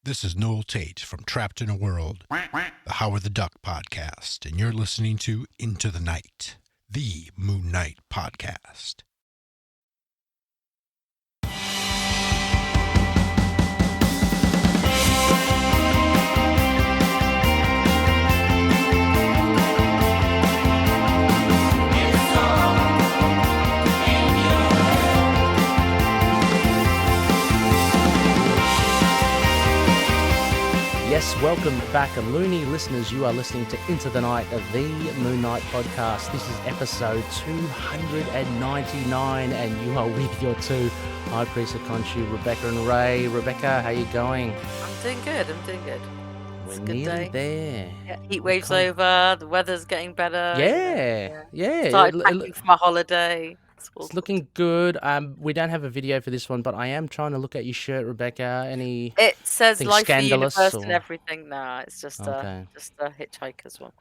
This is Noel Tate from Trapped in a World, the Howard the Duck podcast, and you're listening to Into the Night, the Moon Knight podcast. Yes, welcome back, Loony listeners. You are listening to Into the Night of the Moon Knight podcast. This is episode 299, and you are with your two High Priest of Khonshu, Rebecca and Ray. Rebecca, how you going? I'm doing good. We're It's a good nearly day. there. Yeah, heat waves over. The weather's getting better. Yeah. Started packing for my holiday. It's looking good. We don't have a video for this one, but I am trying to look at your shirt, Rebecca. It says Life for scandalous Universe or... and everything. Nah, it's just Okay. a hitchhiker's one.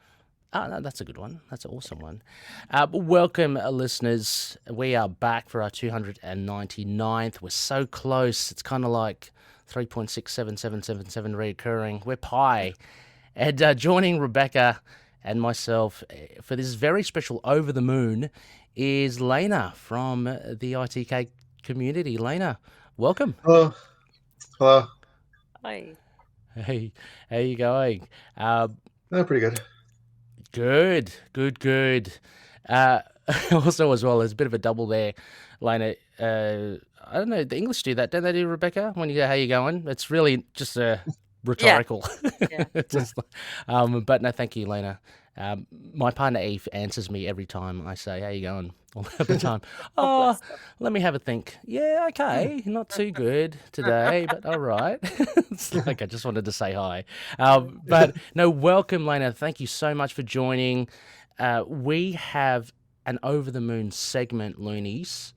Oh, no, that's a good one. That's an awesome one. Welcome, listeners. We are back for our 299th. We're so close. It's kind of like 3.67777 reoccurring. We're pi. And joining Rebecca and myself for this very special Over the Moon is Leyna from the ITK community. Leyna, welcome. Hello. Hi. Hey, how you going? Pretty good. Good. Also, as well, there's a bit of a double there, Leyna. I don't know, the English do that, don't they, Rebecca? When you go, how you going? It's really just rhetorical. Yeah. But no, thank you, Leyna. My partner Eve answers me every time I say, how you going? All the time. Oh, let me have a think. Yeah, okay. Not too good today, but all right. It's like I just wanted to say hi. But no, welcome, Leyna. Thank you so much for joining. We have an Over the Moon segment, Loonies.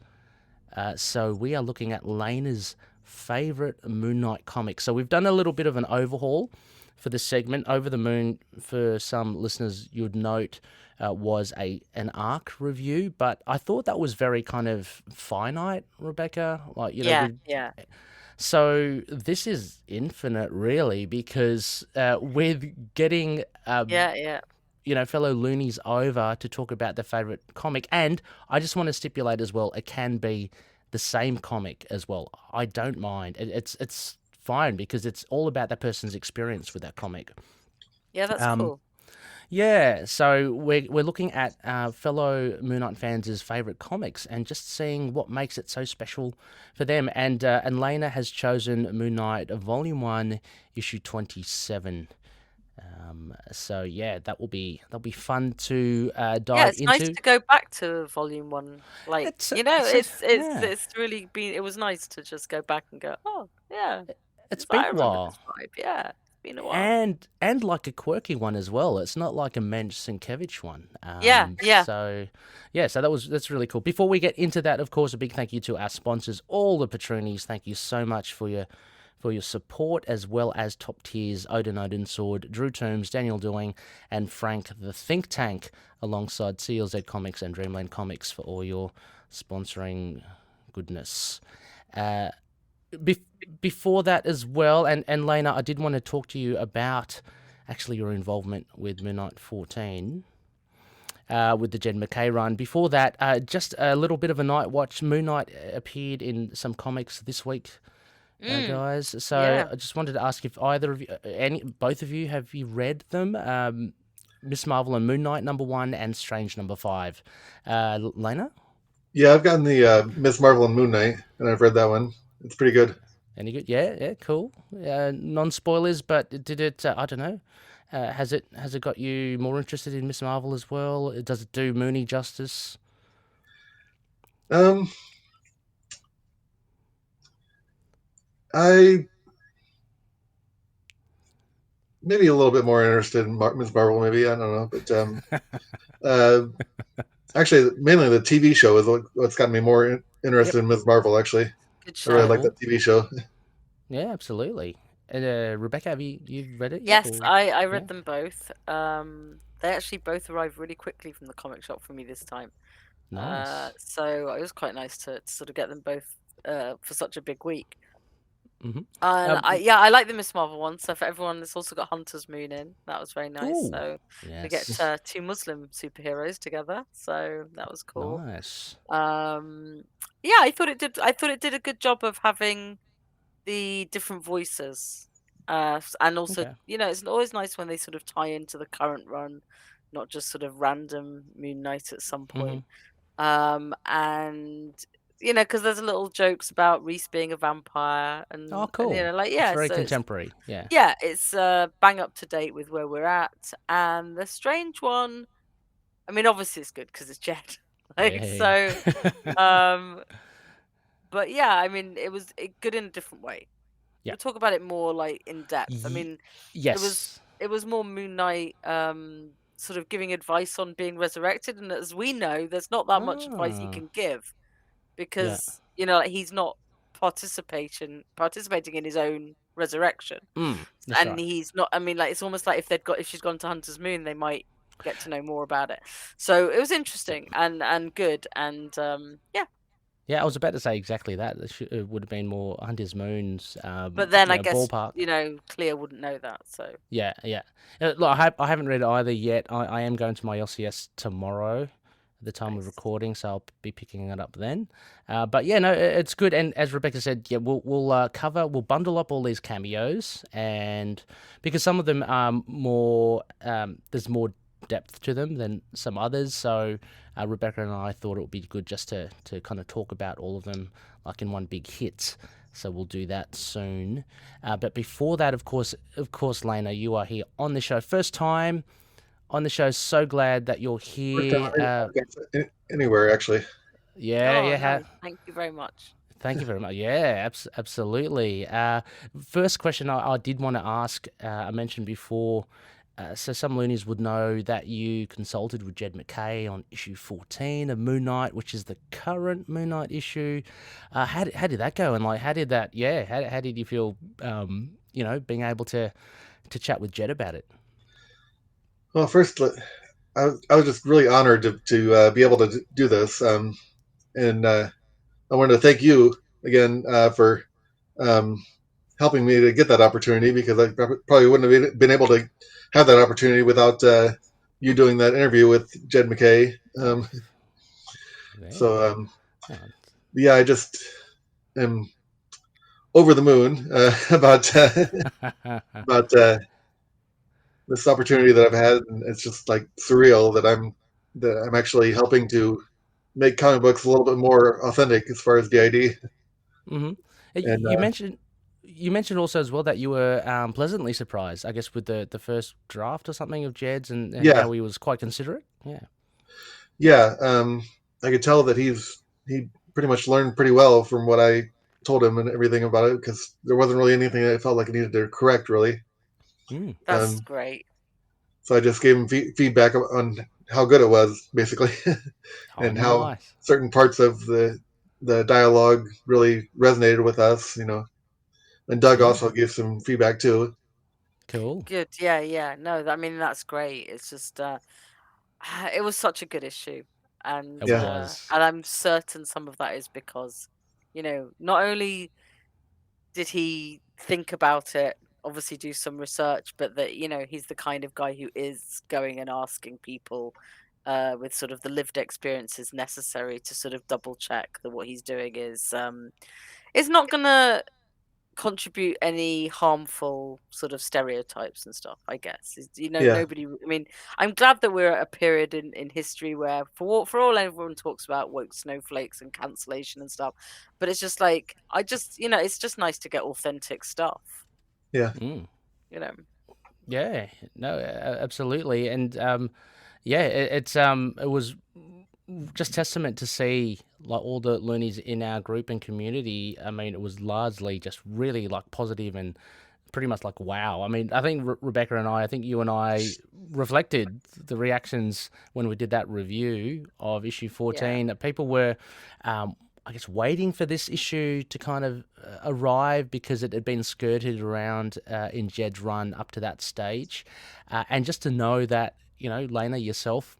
So we are looking at Leyna's favorite Moon Knight comics. So we've done a little bit of an overhaul for this segment. Over the Moon, for some listeners, you'd note, was an arc review, but I thought that was very kind of finite, Rebecca. Like, you know, Yeah. So this is infinite, really, because with getting you know, fellow loonies over to talk about their favorite comic, and I just want to stipulate as well, it can be the same comic as well. I don't mind. It's fine because it's all about that person's experience with that comic. Yeah, that's cool. Yeah, so we're looking at fellow Moon Knight fans' favorite comics and just seeing what makes it so special for them. And Leyna has chosen Moon Knight Volume 1, Issue 27. So yeah, that'll be fun to dive into. Yeah, it's nice to go back to Volume 1. Like, it's really been. It was nice to just go back and go, oh yeah, it's been a while. Yeah. Been a while. And like a quirky one as well. It's not like a Mensch Sienkiewicz one. So that's really cool. Before we get into that, of course, a big thank you to our sponsors, all the patroonies. Thank you so much for your support, as well as top tiers Odin Sword, Drew Toombs, Daniel Doing, and Frank the Think Tank, alongside CLZ Comics and Dreamland Comics for all your sponsoring goodness. Before that as well, and Leyna, I did want to talk to you about actually your involvement with Moon Knight 14, with the Jed MacKay run. Before that, just a little bit of a night watch. Moon Knight appeared in some comics this week, guys. So I just wanted to ask if either of you, both of you, have you read them? Miss Marvel and Moon Knight #1 and Strange #5. Leyna? Yeah, I've gotten the Miss Marvel and Moon Knight, and I've read that one. It's pretty good. Any good? Yeah, cool. Non-spoilers, but did it? I don't know. Has it got you more interested in Miss Marvel as well? Does it do Mooney justice? I maybe a little bit more interested in Miss Marvel. Maybe, I don't know, but actually, mainly the TV show is what's gotten me more interested in Miss Marvel. Actually, good show. I really like that TV show. Yeah, absolutely. And Rebecca, have you read it? Yes, I read them both. They actually both arrived really quickly from the comic shop for me this time. Nice. So it was quite nice to sort of get them both for such a big week. And Um, I like the Miss Marvel one. So for everyone, it's also got Hunter's Moon in. That was very nice. ooh, So we get yes, two Muslim superheroes together. So that was cool. nice. Yeah, I thought it did. I thought it did a good job of having the different voices. And also, Okay. it's always nice when they sort of tie into the current run, not just sort of random Moon Knight at some point. And because there's little jokes about Reese being a vampire, Oh, and cool. It's very so contemporary. Yeah. it's bang up to date with where we're at. And the strange one, I mean, obviously it's good because it's Jed, like Yeah. so. Um, but yeah, I mean, it was good in a different way. Yeah. We'll talk about it more like in depth. I Ye- mean, yes. it was more Moon Knight sort of giving advice on being resurrected, and as we know, there's not that much advice he Ah. can give Yeah. because like, he's not participating in his own resurrection, That's and right. he's not. I mean, like, it's almost like if she's gone to Hunter's Moon, they might get to know more about it. So it was interesting and good, and yeah. Yeah, I was about to say exactly that. It would have been more Hunter's Moon's, But then I guess ballpark. Clea wouldn't know that. So Yeah, yeah. Look, I haven't read it either yet. I am going to my LCS tomorrow at the time of nice. recording, so I'll be picking it up then. But yeah, no, it's good. And as Rebecca said, yeah, we'll bundle up all these cameos, and because some of them are more, there's more depth to them than some others. So Rebecca and I thought it would be good just to kind of talk about all of them like in one big hit. So we'll do that soon. But before that, of course, Leyna, you are here on the show. First time on the show. So glad that you're here. Anywhere, actually. Yeah, Oh, yeah. nice. Thank you very much. Thank you very much. Yeah, absolutely. First question I did want to ask, I mentioned before, so some loonies would know that you consulted with Jed MacKay on issue 14 of Moon Knight, which is the current Moon Knight issue. How did that go? And like, how did you feel, being able to chat with Jed about it? Well, first, I was just really honored to be able to do this. And I wanted to thank you again for helping me to get that opportunity, because I probably wouldn't have been able to have that opportunity without you doing that interview with Jed MacKay. So, yeah, I just am over the moon about this opportunity that I've had, and it's just like surreal that I'm actually helping to make comic books a little bit more authentic as far as DID. Mm-hmm. And You mentioned also as well that you were pleasantly surprised, I guess, with the first draft or something of Jed's, and yeah, how he was quite considerate. yeah, I could tell that he pretty much learned pretty well from what I told him and everything about it, because there wasn't really anything I felt like I needed to correct, really. That's great. So I just gave him feedback on how good it was, basically, and how certain parts of the dialogue really resonated with us, And Doug also gave some feedback too. Cool. Good. Yeah. No, I mean, that's great. It's just it was such a good issue, and It was. and I'm certain some of that is because, not only did he think about it, obviously do some research, but that he's the kind of guy who is going and asking people with sort of the lived experiences necessary to sort of double check that what he's doing is not gonna contribute any harmful sort of stereotypes and stuff, I guess. Nobody, I mean, I'm glad that we're at a period in history where for all everyone talks about woke snowflakes and cancellation and stuff, but it's just like, it's just nice to get authentic stuff. Yeah. Yeah, no, absolutely. And it was just testament to see like all the loonies in our group and community. I mean, it was largely just really like positive and pretty much like wow. I mean, I think Rebecca and I think you and I reflected the reactions when we did that review of issue 14. That people were, I guess, waiting for this issue to kind of arrive because it had been skirted around in Jed's run up to that stage, and just to know that Leyna, yourself,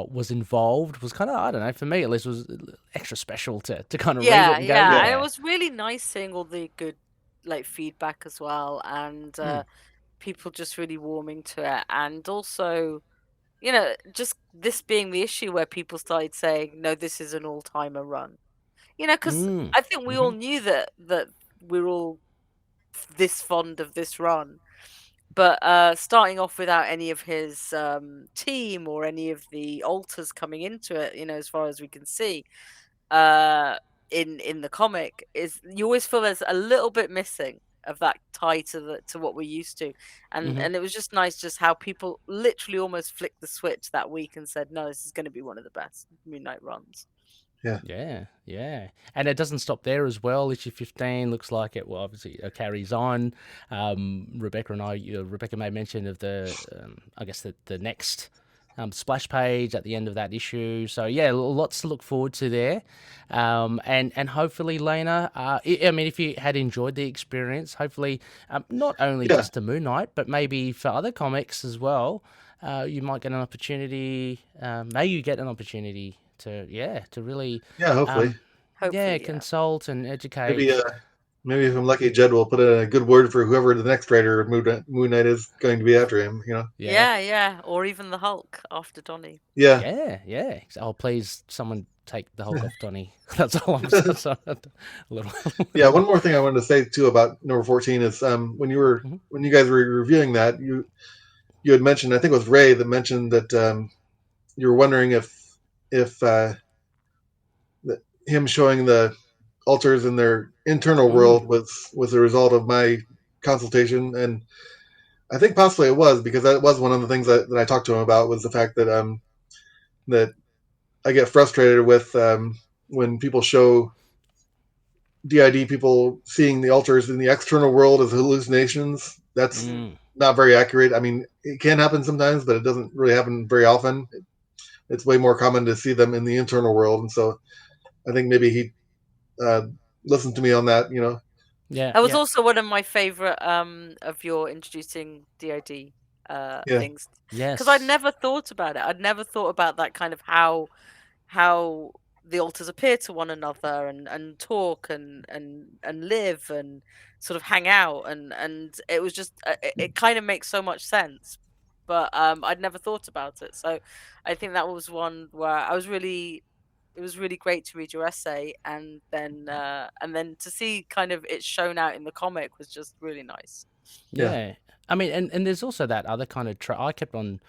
was involved was kind of, I don't know, for me at least, was extra special to kind of read it and go, and it was really nice seeing all the good like feedback as well, and people just really warming to it, and also, just this being the issue where people started saying, no, this is an all-timer run. Because I think we all knew that we're all this fond of this run, but starting off without any of his team or any of the alters coming into it, as far as we can see, in the comic, is you always feel there's a little bit missing of that tie to what we're used to, and it was just nice just how people literally almost flicked the switch that week and said, no, this is going to be one of the best Moon Knight runs. Yeah. And it doesn't stop there as well. Issue 15 looks like it, well, obviously it carries on. Rebecca made mention of I guess the next splash page at the end of that issue. So yeah, lots to look forward to there. And hopefully, Leyna, I mean, if you had enjoyed the experience, hopefully not only just to Moon Knight, but maybe for other comics as well, you might get an opportunity, to really hopefully consult and educate. Maybe if I'm lucky, Jed will put in a good word for whoever the next writer of Moon Knight is going to be after him. Or even the Hulk after Donny. Yeah. Oh, please, someone take the Hulk off Donny. That's all I'm saying. One more thing I wanted to say too about number 14 is when you guys were reviewing that, you had mentioned, I think it was Ray that mentioned that you were wondering if him showing the alters in their internal world was a result of my consultation, and I think possibly it was, because that was one of the things that I talked to him about, was the fact that that I get frustrated with when people show DID people seeing the alters in the external world as hallucinations. That's not very accurate. I mean, it can happen sometimes, but it doesn't really happen very often. It's way more common to see them in the internal world, and so I think maybe he listened to me on that. Yeah, that was also one of my favorite of your introducing DID things. Yes, because I'd never thought about it. I'd never thought about that kind of how the alters appear to one another and talk and live and sort of hang out, and it was just it kind of makes so much sense. But I'd never thought about it, so I think that was one where it was really great to read your essay, and then to see kind of it shown out in the comic was just really nice. Yeah. I mean, and there's also that other kind of I kept on,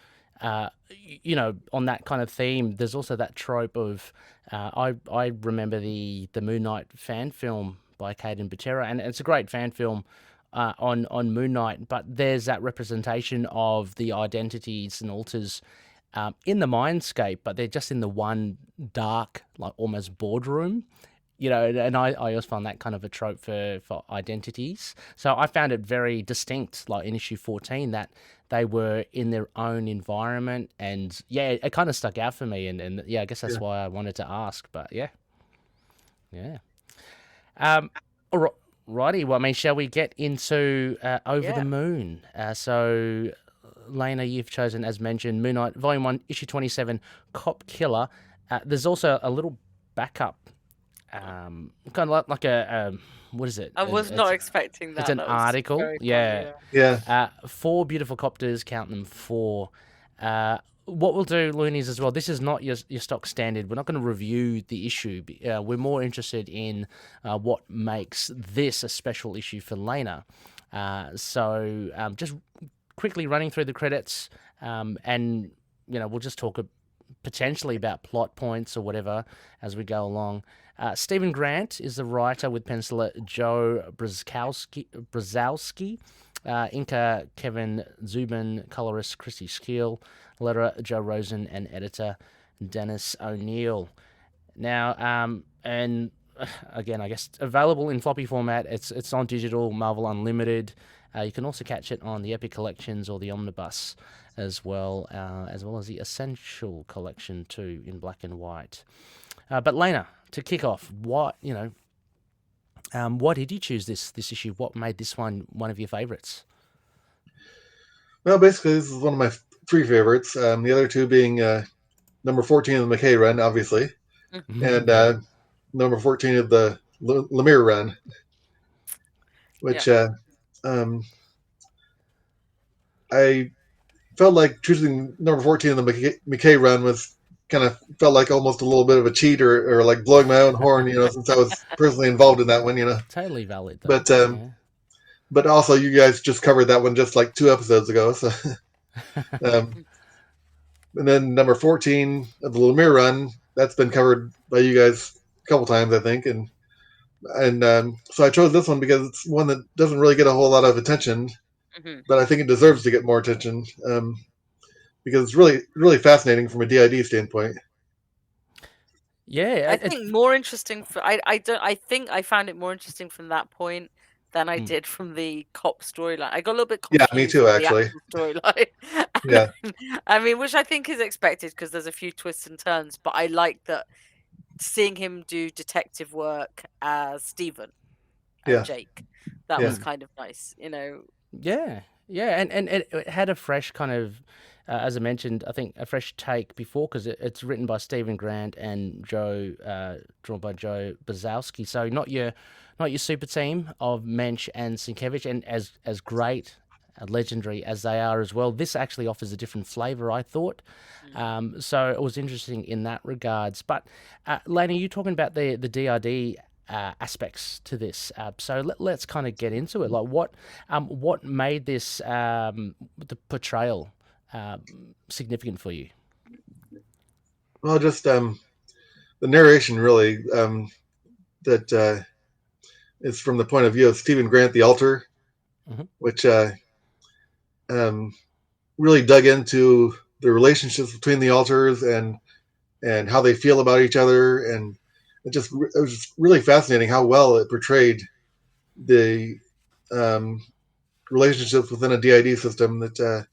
on that kind of theme. There's also that trope of, I remember the Moon Knight fan film by Caden Butera, and it's a great fan film on Moon Knight, but there's that representation of the identities and alters in the mindscape, but they're just in the one dark, like almost boardroom, and I always found that kind of a trope for identities. So I found it very distinct, like in issue 14, that they were in their own environment, and it kind of stuck out for me, and I guess that's why I wanted to ask, but yeah. All righty, well, I mean, shall we get into Over the Moon? So Leyna, you've chosen, as mentioned, Moon Knight, Volume 1, Issue 27, Cop Killer. There's also a little backup, kind of like a, what is it? I was not expecting that. It's an article. Funny, 4 beautiful copters, count them 4. What we'll do, Loonies, as well, this is not your stock standard. We're not going to review the issue. We're more interested in what makes this a special issue for Leyna. So just quickly running through the credits, and we'll just talk potentially about plot points or whatever as we go along. Stephen Grant is the writer, with penciler Joe Brozowski, inker Kevin Zubin, colorist Christy Skeel, letterer Joe Rosen, and editor Dennis O'Neill. Now, and again, I guess available in floppy format. It's on digital, Marvel Unlimited. You can also catch it on the Epic Collections or the Omnibus as well as the Essential Collection too, in black and white. But Leyna, to kick off, what did you choose this issue? What made this one of your favourites? Well, basically, this is one of my 3 favorites. The other 2 being number 14 of the McKay run, obviously, and number 14 of the Lemire run. which I felt like choosing number 14 in the McKay run was kind of felt like almost a little bit of a cheat or like blowing my own horn, since I was personally involved in that one, Totally valid, though. But but also you guys just covered that one just like 2 episodes ago, so. And then number 14 of the Lemire run, that's been covered by you guys a couple times, I think, and so I chose this one because it's one that doesn't really get a whole lot of attention, but I think it deserves to get more attention because it's really, really fascinating from a DID standpoint. Yeah, I think more interesting. I think I found it more interesting from that point than I did from the cop storyline. I got a little bit confused. Yeah, me too, actually. Storyline. Yeah. I mean, which I think is expected because there's a few twists and turns. But I like that seeing him do detective work as Stephen and Jake. That was kind of nice, Yeah, and it had a fresh kind of, as I mentioned, I think a fresh take before because it's written by Stephen Grant and drawn by Joe Brozowski. So not your super team of Mensch and Sienkiewicz, and as great, legendary as they are as well, this actually offers a different flavor, I thought. So it was interesting in that regards. But Leyna, you talking about the DID aspects to this. So let's kind of get into it. Like what made this the portrayal significant for you? Well, just the narration really that is from the point of view of Stephen Grant, the Alter, which really dug into the relationships between the Alters and how they feel about each other, and it was just really fascinating how well it portrayed the relationships within a DID system. That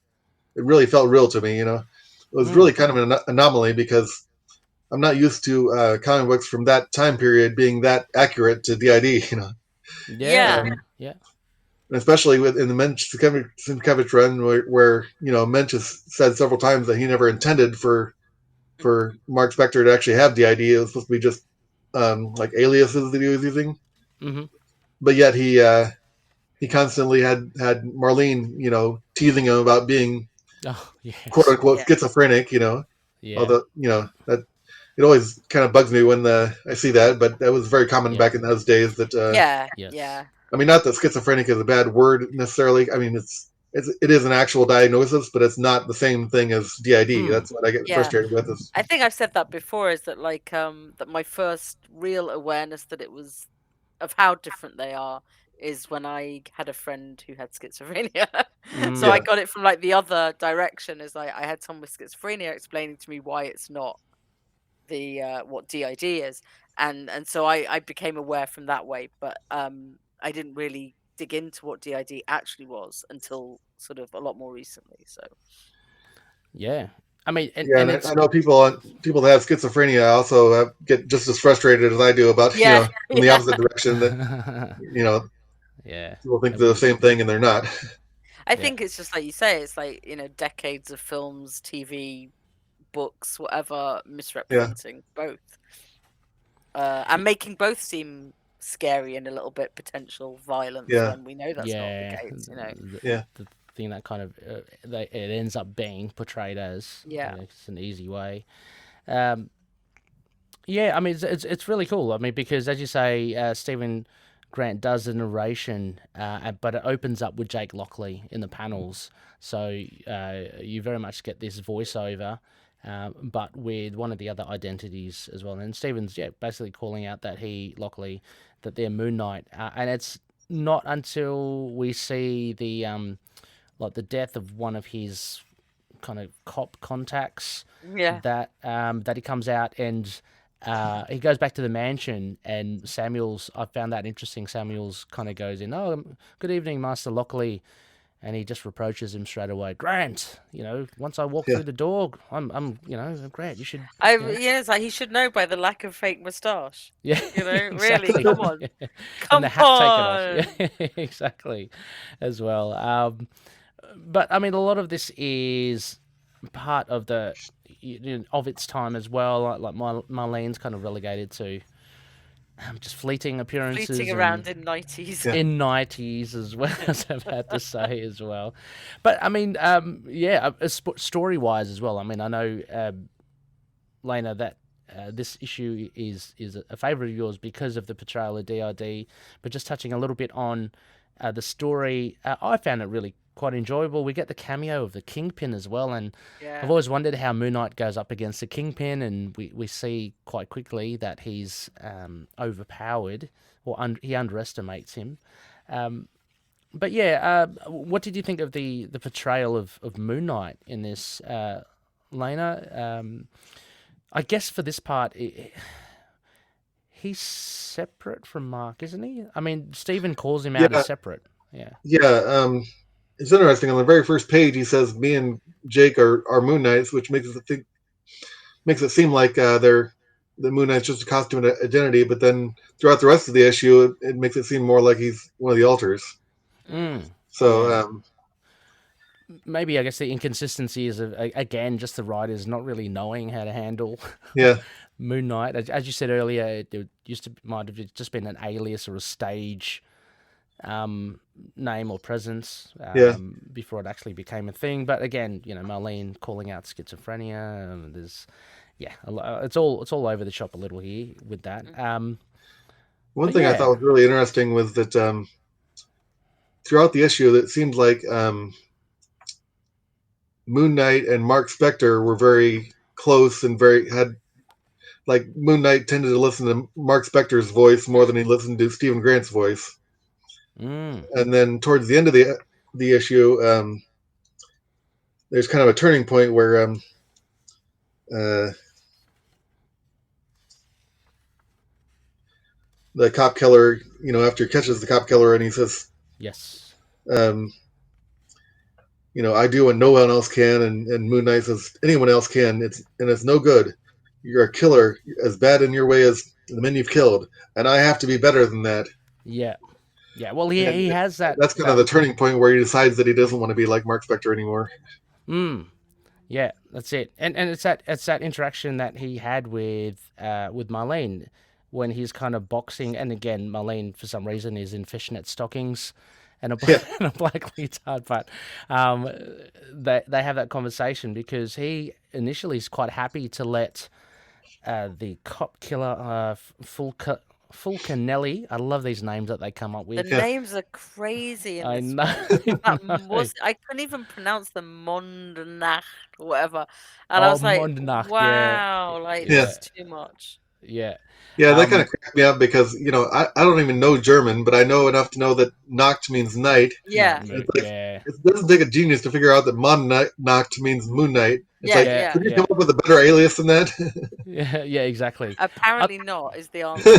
it really felt real to me. It was really kind of an anomaly because I'm not used to comic books from that time period being that accurate to DID. Yeah. And especially in the Mensch Sienkiewicz run, where Mensch has said several times that he never intended for Mark Spector to actually have DID. It was supposed to be just like aliases that he was using. But yet he constantly had Marlene, teasing him about being quote unquote schizophrenic. Although that it always kind of bugs me when I see that, but that was very common back in those days. That I mean, not that schizophrenic is a bad word necessarily. I mean, it is an actual diagnosis, but it's not the same thing as DID. That's what I get frustrated with. I think I've said that before. Is that like that my first real awareness that it was of how different they are is when I had a friend who had schizophrenia. So I got it from like the other direction. Is like I had someone with schizophrenia explaining to me why it's not the what DID is, and so I became aware from that way. But I didn't really dig into what DID actually was until sort of a lot more recently. So I mean, and I know people that have schizophrenia also get just as frustrated as I do about in the opposite direction. That people think they're the same thing and they're not. I think it's just like you say. It's like decades of films, TV, books, whatever, misrepresenting both, and making both seem scary and a little bit potential violence when we know that's not the case. The thing that kind of it ends up being portrayed as it's an easy way. I mean it's really cool. I mean, because as you say, Stephen Grant does the narration, but it opens up with Jake Lockley in the panels, so you very much get this voiceover, but with one of the other identities as well. And Stephen's basically calling out that Lockley, that they're Moon Knight, and it's not until we see the like the death of one of his kind of cop contacts that he comes out and he goes back to the mansion, and I found that interesting. Samuels kind of goes in, good evening, Master Lockley. And he just reproaches him straight away. Grant, once I walk through the door, I'm Grant, you should. It's like he should know by the lack of fake moustache. Yeah, exactly. Really, come on, and the hat taken off. Yeah, exactly, as well. But I mean, a lot of this is part of of its time as well. Like Marlene's kind of relegated to just fleeting appearances. Fleeting around in 90s. Yeah. In 90s as well, as I've had to say as well. But I mean, story-wise as well. I mean, I know, Leyna, that this issue is a favourite of yours because of the portrayal of DRD. But just touching a little bit on the story, I found it really quite enjoyable. We get the cameo of the Kingpin as well, and Yeah. I've always wondered how Moon Knight goes up against the Kingpin, and we see quite quickly that he's overpowered, or he underestimates him. But yeah, what did you think of the portrayal of Moon Knight in this, Leyna? I guess for this part, he's separate from Mark, isn't he? I mean, Stephen calls him out as separate. Yeah. Yeah. It's interesting. On the very first page, he says, "Me and Jake are Moon Knights," which makes it seem like the Moon Knight's just a costume and identity. But then throughout the rest of the issue, it makes it seem more like he's one of the alters. So maybe I guess the inconsistency is again just the writers not really knowing how to handle Moon Knight. As you said earlier, it might have just been an alias or a stage name or presence before it actually became a thing. But again, Marlene calling out schizophrenia. There's it's all over the shop a little here with that. One thing I thought was really interesting was that throughout the issue, it seemed like Moon Knight and Mark Spector were very close and Moon Knight tended to listen to Mark Spector's voice more than he listened to Stephen Grant's voice. And then towards the end of the issue, there's kind of a turning point where the cop killer, after he catches the cop killer, and he says, "Yes, I do and no one else can," and Moon Knight says, "Anyone else can. It's no good. You're a killer, as bad in your way as the men you've killed, and I have to be better than that." Yeah. Yeah, well, he has that. That's kind of the turning point where he decides that he doesn't want to be like Mark Spector anymore. Yeah, that's it. And it's that interaction that he had with Marlene when he's kind of boxing. And again, Marlene, for some reason, is in fishnet stockings and a black leotard. But they have that conversation because he initially is quite happy to let the cop killer Fulcanelli. I love these names that they come up with. The names are crazy. I know. I couldn't even pronounce the Mondnach or whatever. And I was like, Mondnach, wow, it's too much. Yeah. Yeah, that kind of cracked me up because, I don't even know German, but I know enough to know that Nacht means night. Yeah. It doesn't take a genius to figure out that Nacht means moon night. It's could you come up with a better alias than that? yeah, exactly. Apparently not is the answer.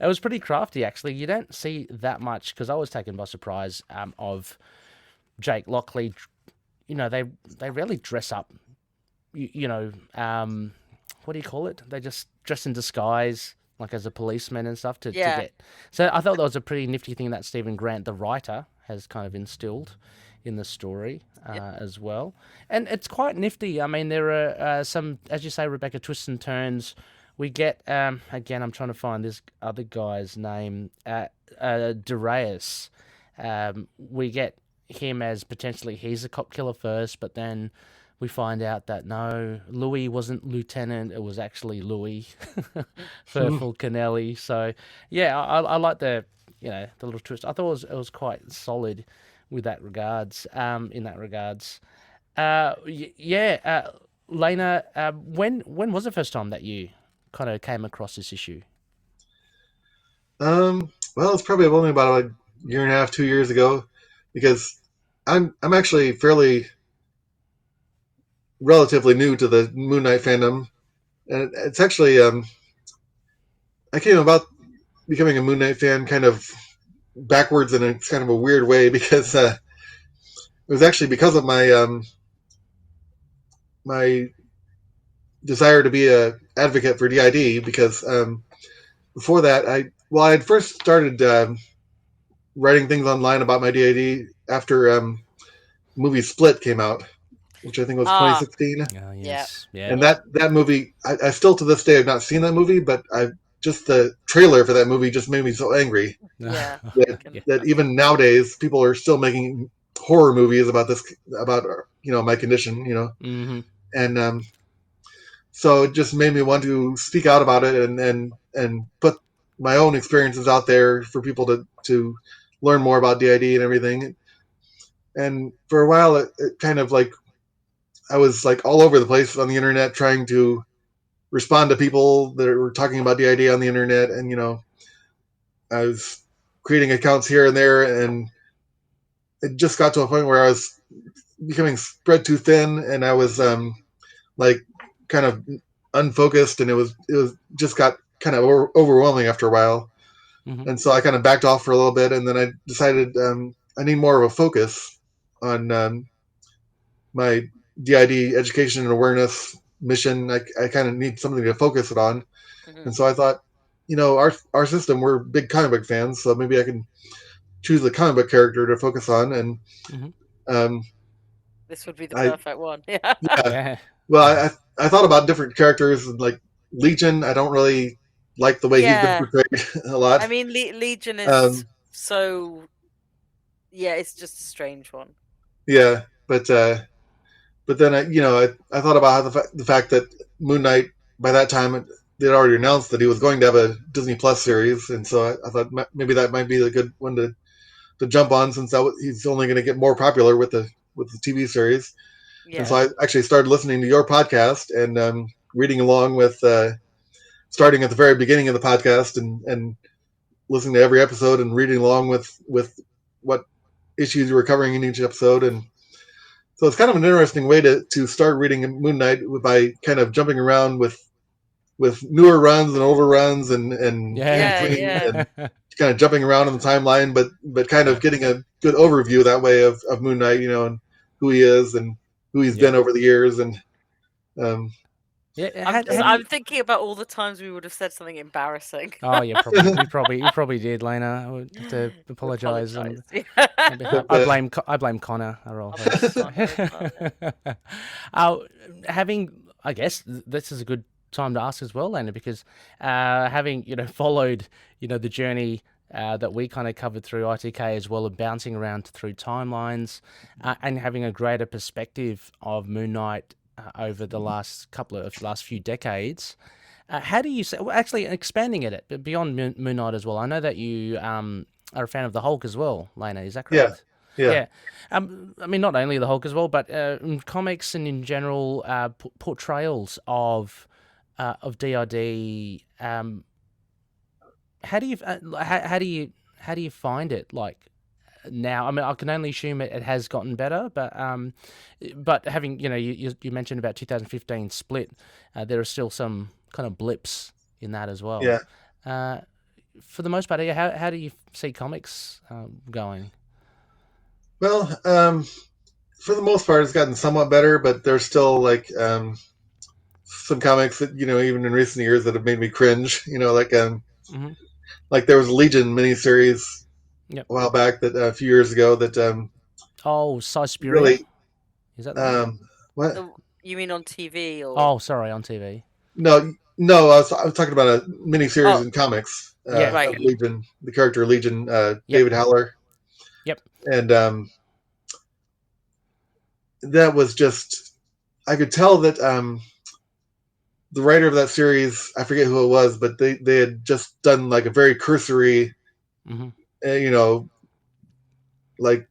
It was pretty crafty, actually. You don't see that much, because I was taken by surprise of Jake Lockley. They rarely dress up, what do you call it? They just dress in disguise, like as a policeman and stuff to get. So I thought that was a pretty nifty thing that Stephen Grant, the writer, has kind of instilled in the story as well. And it's quite nifty. I mean, there are some, as you say, Rebecca, twists and turns. We get, again, I'm trying to find this other guy's name, Darius. We get him as potentially he's a cop killer first, but then we find out that no, Louis wasn't Lieutenant, it was actually Louis Fulcanelli. So yeah, I like the little twist. I thought it was quite solid with that regards. In that regards, Leyna, when was the first time that you kind of came across this issue? Well, it's probably only about a year and a half, 2 years ago, because I'm actually relatively new to the Moon Knight fandom, and it's actually I came about becoming a Moon Knight fan kind of backwards in a kind of a weird way, because it was actually because of my my desire to be a advocate for DID, because before that I had first started writing things online about my DID after movie Split came out. which I think was Ah. 2016. Oh, yes. Yeah. And that movie, I still to this day have not seen that movie, but just the trailer for that movie just made me so angry Yeah. that even nowadays people are still making horror movies about my condition, Mm-hmm. and so it just made me want to speak out about it and put my own experiences out there for people to learn more about DID and everything. And for a while, it kind of like I was like all over the place on the internet trying to respond to people that were talking about DID on the internet, and I was creating accounts here and there, and it just got to a point where I was becoming spread too thin, and I was like kind of unfocused, and it was just got kind of overwhelming after a while. Mm-hmm. And so I kind of backed off for a little bit, and then I decided I need more of a focus on my DID education and awareness mission. I kind of need something to focus it on. Mhm. And so I thought, our system, we're big comic book fans, so maybe I can choose a comic book character to focus on. And Mm-hmm. This would be the I perfect one. Yeah. Yeah. well, I thought about different characters, like Legion. I don't really like the way he's been Yeah. portrayed a lot. I mean, Legion is so. Yeah, it's just a strange one. Yeah, but then I thought about how the fact that Moon Knight, by that time they'd already announced that he was going to have a Disney Plus series, and so I thought maybe that might be a good one to jump on, since he's only going to get more popular with the TV series. Yeah. And so I actually started listening to your podcast and reading along with starting at the very beginning of the podcast and listening to every episode and reading along with what issues you were covering in each episode. And so it's kind of an interesting way to start reading Moon Knight by kind of jumping around with newer runs and older runs and Yeah. kind of jumping around in the timeline, but kind of getting a good overview that way of Moon Knight, and who he is and who he's been over the years. And I'm thinking about all the times we would have said something embarrassing. Oh yeah, probably we probably did, Leyna. I would have to apologise. I blame Connor. I guess this is a good time to ask as well, Leyna, because having followed the journey that we kind of covered through ITK as well, of bouncing around through timelines and having a greater perspective of Moon Knight over the last few decades. How do you say, actually expanding it beyond Moon Knight as well? I know that you are a fan of the Hulk as well, Leyna. Is that correct? Yeah. I mean, not only the Hulk as well, but in comics and in general portrayals of DID. How do you find it like now? I mean, I can only assume it has gotten better, but having you mentioned about 2015 split, there are still some kind of blips in that as well. Yeah. For the most part, how do you see comics going? Well, for the most part, it's gotten somewhat better, but there's still like some comics that even in recent years that have made me cringe. Like there was a Legion miniseries a while back, that a few years ago, that Suspiria? Really, is that what? You mean on TV or? Oh, sorry, on TV. No, I was talking about a miniseries in comics. Right. Of Legion, the character Legion, David Haller. Yep. And that was just, I could tell that the writer of that series, I forget who it was, but they had just done like a very cursory, like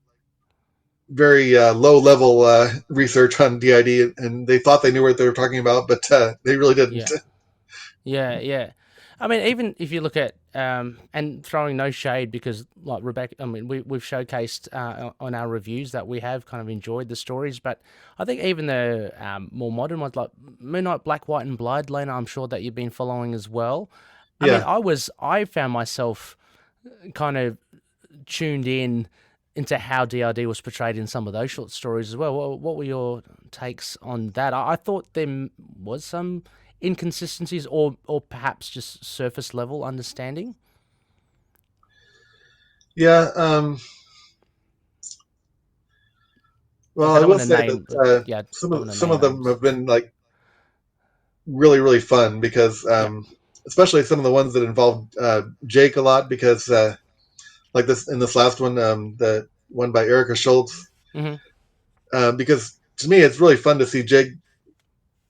very low level research on DID, and they thought they knew what they were talking about, but they really didn't. Yeah. I mean, even if you look at and throwing no shade, because like Rebecca, I mean, we've showcased on our reviews that we have kind of enjoyed the stories, but I think even the more modern ones like Moon Knight, Black, White, and Blood, Leyna, I'm sure that you've been following as well. I mean, I found myself kind of tuned into how DID was portrayed in some of those short stories as well. What were your takes on that? I thought there was some inconsistencies or perhaps just surface level understanding. Yeah. Well, Like, I I don't will want to say name, that yeah, some don't of want to some name of them names. have been like really really fun because especially some of the ones that involved Jake a lot because like this in this last one, the one by Erica Schultz, Hmm. because to me it's really fun to see Jake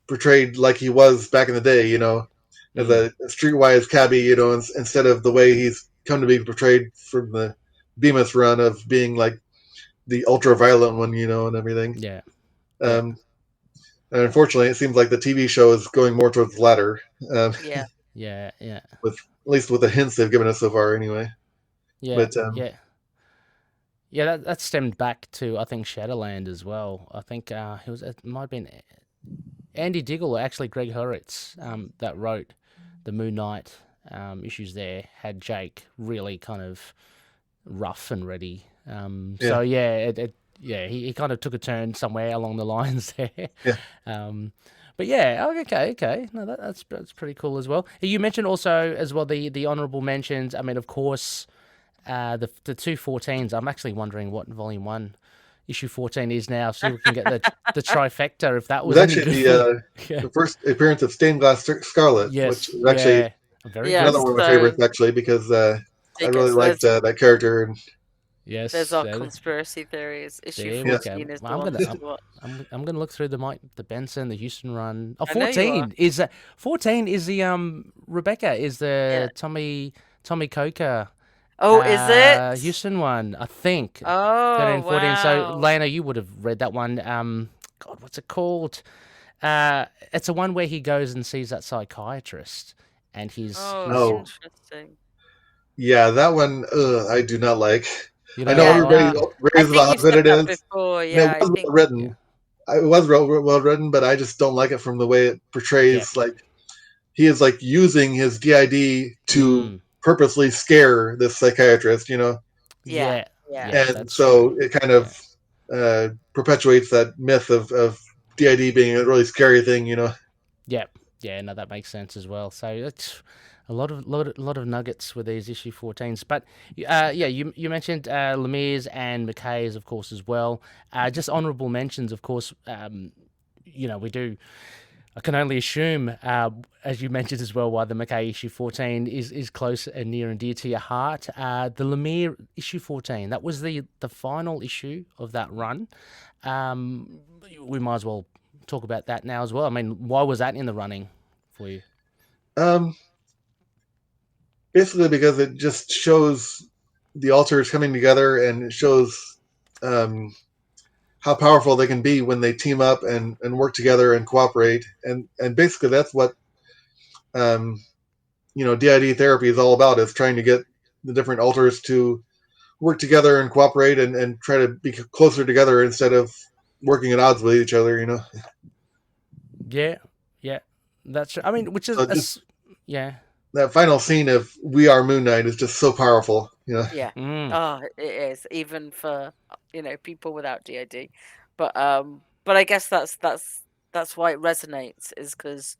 portrayed like he was back in the day, as a streetwise cabbie, instead of the way he's come to be portrayed from the Bemis run of being like the ultra violent one, and everything. Yeah. And unfortunately, it seems like the TV show is going more towards the latter. Yeah. Yeah. With at least with the hints they've given us so far, anyway. Yeah. But Yeah, that stemmed back to, I think, Shadowland as well. I think it might have been Andy Diggle, or actually Greg Hurwitz, that wrote the Moon Knight issues there, had Jake really kind of rough and ready. So he kind of took a turn somewhere along the lines there. Yeah. But yeah, okay. No, that's pretty cool as well. You mentioned also as well the honourable mentions. I mean, of course, the 214s. I'm actually wondering what Volume 1, Issue 14 is now, so we can get the trifecta if that it was was any actually good. the first appearance of Stained Glass Scarlet, which Yes, is actually very Yeah, another good. one of my so favorites, actually, because I really liked that character. And Yes, there's our conspiracy theories. Issue there we 14 go. is the Well, one to watch. I'm gonna look through the Benson, the Houston run. Oh, I know you are. 14 is 14 is the Rebecca is Yeah. the Tommy Coker Oh, is it? Houston one, I think. Oh, 13, 14. So wow. Leyna, you would have read that one. God, what's it called? It's the one where he goes and sees that psychiatrist, and he's interesting. Yeah, that one I do not like. you I know know that everybody one? I raves think about you've how good said it that is. before. And Yeah, it I was think. well written. Yeah. It was well written, but I just don't like it from the way it portrays Yeah. like he is like using his DID to purposely scare this psychiatrist, Yeah. and That's so true. it kind of perpetuates that myth of DID being a really scary thing, Yeah, no, that makes sense as well. So it's a lot of nuggets with these issue 14s. But you mentioned Lemire's and McKay's, of course, as well. Just honourable mentions, of course. We do. I can only assume, as you mentioned as well, why the McKay issue 14 is close and near and dear to your heart. The Lemire issue 14, that was the final issue of that run. We might as well talk about that now as well. I mean, why was that in the running for you? Basically because it just shows the alters coming together, and it shows how powerful they can be when they team up and work together and cooperate. And basically that's what DID therapy is all about, is trying to get the different alters to work together and cooperate and try to be closer together instead of working at odds with each other, Yeah, that's true. I mean, which is so yeah. That final scene of "We Are Moon Knight" is just so powerful, Yeah. Oh, it is, even for people without DID. But I guess that's why it resonates, is because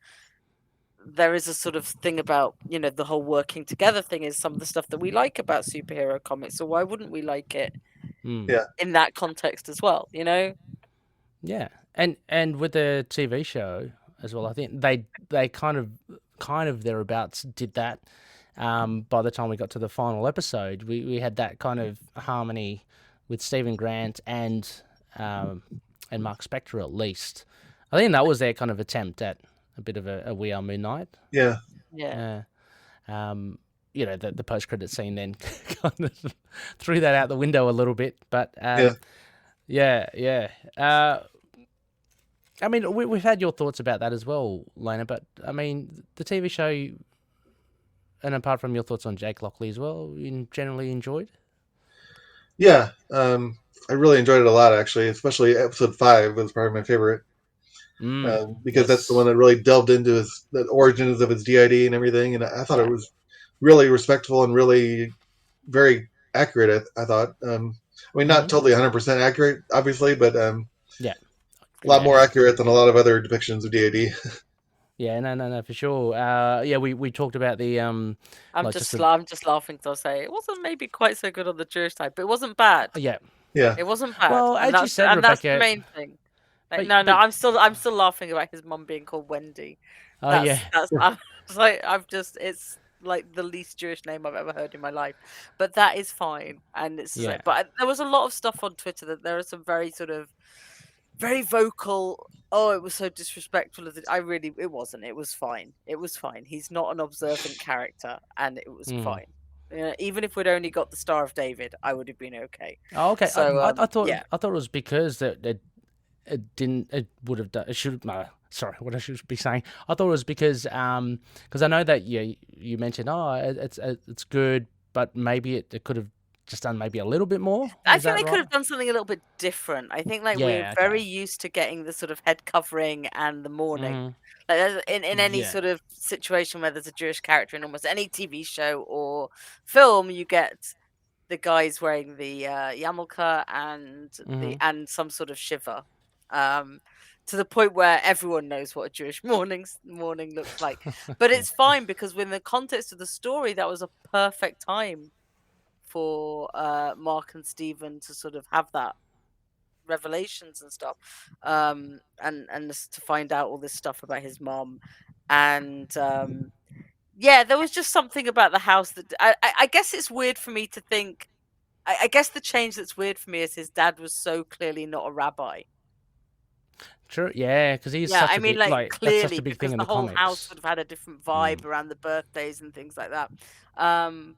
there is a sort of thing about the whole working together thing is some of the stuff that we like about superhero comics. So why wouldn't we like it in that context as well? Yeah, and with the TV show as well, I think they kind of thereabouts did that. By the time we got to the final episode, we had that kind of harmony with Stephen Grant and Mark Spector, at least. I think that was their kind of attempt at a bit of a We Are Moon Knight. Yeah. The post credit scene then kind of threw that out the window a little bit, but yeah. I mean, we've had your thoughts about that as well, Leyna, but I mean, the TV show, and apart from your thoughts on Jake Lockley as well, you generally enjoyed? Yeah, I really enjoyed it a lot, actually, especially episode 5 was probably my favorite. Because that's the one that really delved into the origins of his DID and everything, and I thought it was really respectful and really very accurate. I thought, I mean, not totally 100% accurate, obviously, but a lot more accurate than a lot of other depictions of DID. Yeah, no, for sure. We talked about the I'm just laughing because I say it wasn't maybe quite so good on the Jewish side, but it wasn't bad. Yeah, Yeah. It wasn't bad, Well, and as you said, that's the Rebecca, main thing. Like, but no, I'm still laughing about his mum being called Wendy. oh yeah, That's I was like, it's like the least Jewish name I've ever heard in my life, but that is fine. And it's just yeah, like, but there was a lot of stuff on Twitter that there are some very sort of very vocal. Oh, it was so disrespectful. It wasn't. It was fine. It was fine. He's not an observant character, and it was Mm. fine. Even if we'd only got the Star of David, I would have been okay. Oh, okay. So, I thought yeah. it was because that it would have done. It should. Sorry, what I should be saying. I thought it was because I know that you mentioned it's good, but maybe it could have just done maybe a little bit more. I Is think that they could right? have done something a little bit different. I think like we're Yeah. very Okay. used to getting the sort of head covering and the mourning. Mm, Like in any yeah. sort of situation where there's a Jewish character in almost any TV show or film, you get the guys wearing the yarmulke and Mhm. and some sort of shiva. To the point where everyone knows what a Jewish mourning looks like. But it's fine because within the context of the story, that was a perfect time for Mark and Stephen to sort of have that revelations and stuff, and to find out all this stuff about his mom, and yeah, there was just something about the house that I guess it's weird for me to think. I guess the change that's weird for me is his dad was so clearly not a rabbi. True. Yeah, because he's Yeah, such I a mean, big like that's such clearly a big thing because in the the whole house comics. would have had a different Mm. vibe around the birthdays and things like that.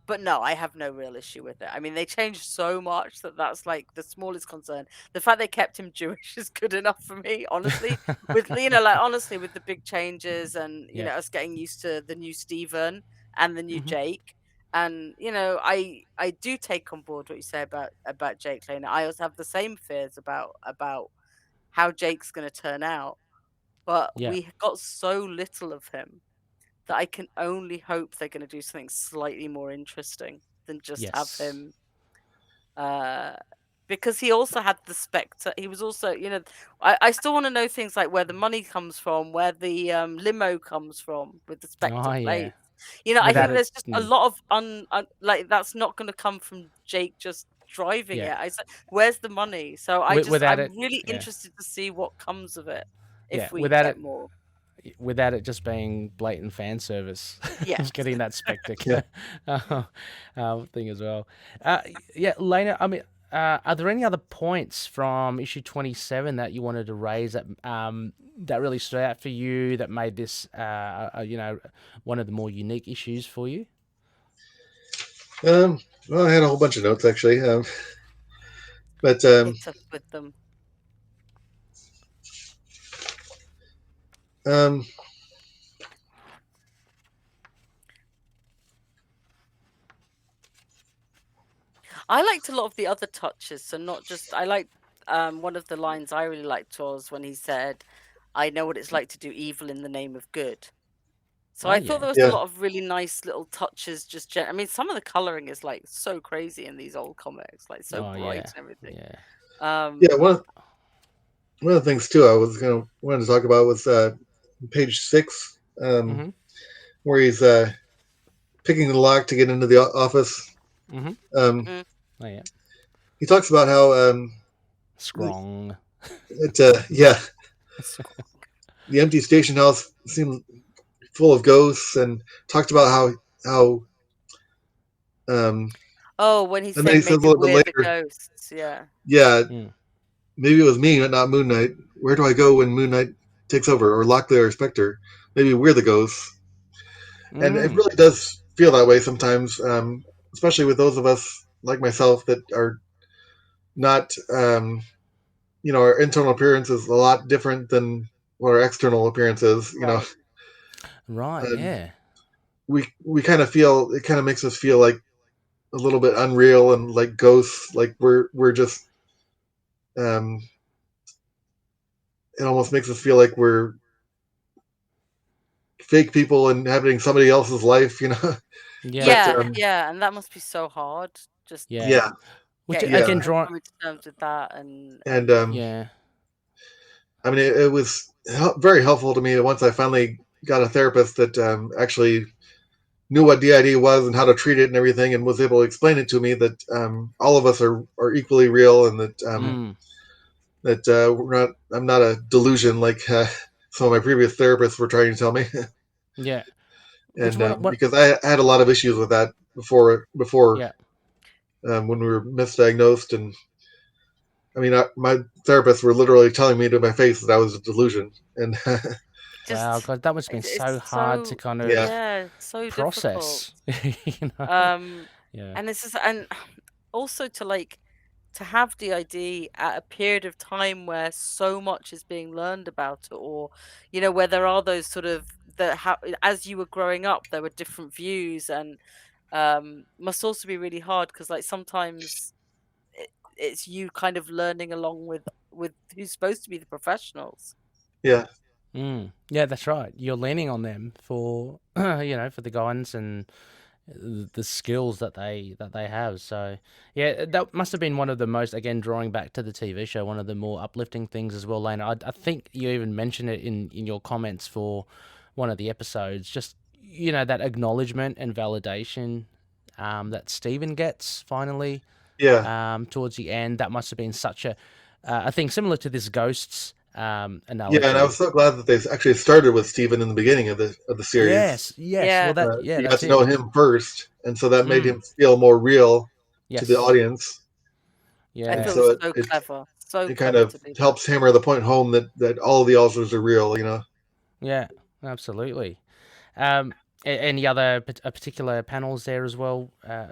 But no, I have no real issue with it. I mean, they changed so much that's like the smallest concern. The fact they kept him Jewish is good enough for me, honestly. With like honestly, with the big changes and Yeah. us getting used to the new Stephen and the new Mhm. Jake. And I do take on board what you say about Jake Lane. I also have the same fears about how Jake's going to turn out. But Yeah. we got so little of him that I can only hope they're going to do something slightly more interesting than just have Yes. him. Because he also had the Spectre. He was also, I still want to know things like where the money comes from, where the limo comes from with the Spectre Oh yeah. plates. I Without think it. there's just a lot of like that's not going to come from Jake just driving Yeah. it. I said, where's the money? So Without I'm it. really Yeah. interested to see what comes of it Yeah. if we Without get it. more. Without it just being blatant fan service, Yes. getting that Spectre Yeah. thing as well. Yeah, Lena. I mean, are there any other points from issue 27 that you wanted to raise that that really stood out for you that made this one of the more unique issues for you? Well, I had a whole bunch of notes actually, but Hit us with them. I liked a lot of the other touches, so not just I liked one of the lines I really liked was when he said, "I know what it's like to do evil in the name of good." So Oh I thought yeah. there was a Yeah. lot of really nice little touches. I mean, some of the coloring is like so crazy in these old comics, like so Oh bright yeah. and everything. Yeah. Yeah, one of the things too I was wanted to talk about was page 6, Mhm. where he's picking the lock to get into the office. Mhm. Mm. Oh yeah. He talks about how Strong. yeah, the empty station house seemed full of ghosts, and talked about how Oh, when he's and then he saying says a maybe little bit we're the later, ghosts, yeah. yeah, Mm. maybe it was me, but not Moon Knight. Where do I go when Moon Knight takes over, or Lockley or Spectre? Maybe we're the ghosts. And it really does feel that way sometimes, especially with those of us like myself that are not, our internal appearance is a lot different than what our external appearance is. Right. And Yeah. we kind of feel, it kind of makes us feel like a little bit unreal and like ghosts, like we're just, it almost makes us feel like we're fake people inhabiting somebody else's life. Yeah. But, Yeah, and that must be so hard. Just Yeah. yeah, Which getting again, coming to terms with that and yeah. I mean, it was very helpful to me once I finally got a therapist that actually knew what DID was and how to treat it and everything, and was able to explain it to me that all of us are equally real, and that I'm not a delusion like some of my previous therapists were trying to tell me. Yeah. And because I had a lot of issues with that before Yeah. when we were misdiagnosed, and I mean, my therapists were literally telling me to my face that I was a delusion, and Wow, God, that must have been so hard to kind of so process. difficult. Yeah. And this is, and also to have DID at a period of time where so much is being learned about it, or where there are those sort of as you were growing up, there were different views, and must also be really hard because sometimes it's you kind of learning along with who's supposed to be the professionals. Yeah. Yeah, that's right. You're leaning on them for for the guidance and the skills that they have. So yeah, that must have been one of the most, again, drawing back to the TV show, one of the more uplifting things as well, Lena. I think you even mentioned it in your comments for one of the episodes. Just that acknowledgement and validation that Steven gets finally. Yeah. Towards the end, that must have been such a thing similar to this ghosts analogy. Yeah, and I was so glad that they actually started with Steven in the beginning of the series. Yes. Well, You got that's to know it. him first, and so that made him feel more real to the Yes. audience. Yeah. I And feel so so clever. So it kind clever of to do that. helps hammer the point home that all of the ulcers are real. Yeah, absolutely. Any other particular panels there as well,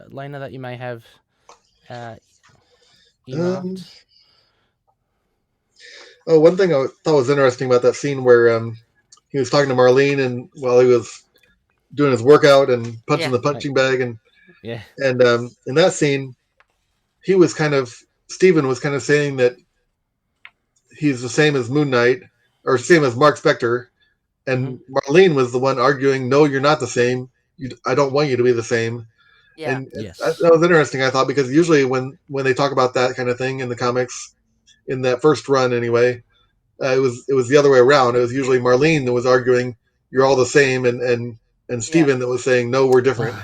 Lena, that you may have earmarked? One thing I thought was interesting about that scene where he was talking to Marlene, and while he was doing his workout and punching the punching bag, and in that scene, Steven was kind of saying that he's the same as Moon Knight, or same as Mark Spector, and Marlene was the one arguing, "No, you're not the same. I don't want you to be the same." Yeah. And that was interesting, I thought, because usually when they talk about that kind of thing in the comics, in that first run anyway, it was the other way around. It was usually Marlene that was arguing, "You're all the same," and Steven that was saying, "No, we're different."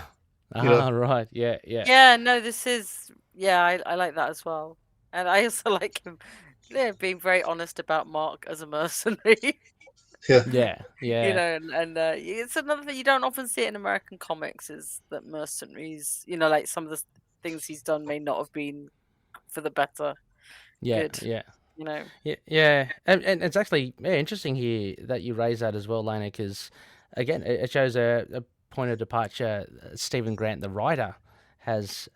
Right. Yeah. Yeah. No, this is. Yeah, I like that as well, and I also like him. Being very honest about Mark as a mercenary. Yeah. And it's another thing you don't often see it in American comics, is that mercenaries, like some of the things he's done may not have been for the better. Good. Yeah. Yeah. And it's actually interesting here that you raise that as well, Lena, because again, it shows a point of departure Stephen Grant, the writer, has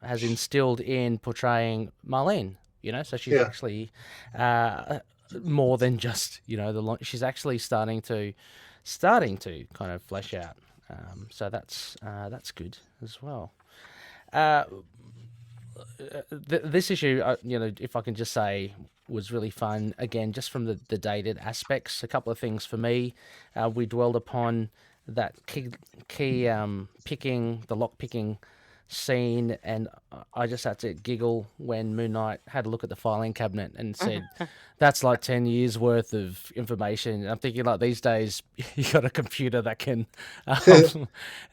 instilled in portraying Marlene. So she's actually more than just she's actually starting to kind of flesh out. So that's good as well. This issue, if I can just say, was really fun. Again, just from the dated aspects, a couple of things for me. We dwelled upon that key picking, the lock picking scene, and I just had to giggle when Moon Knight had a look at the filing cabinet and said, "That's like 10 years worth of information." And I'm thinking, like, these days you got a computer that can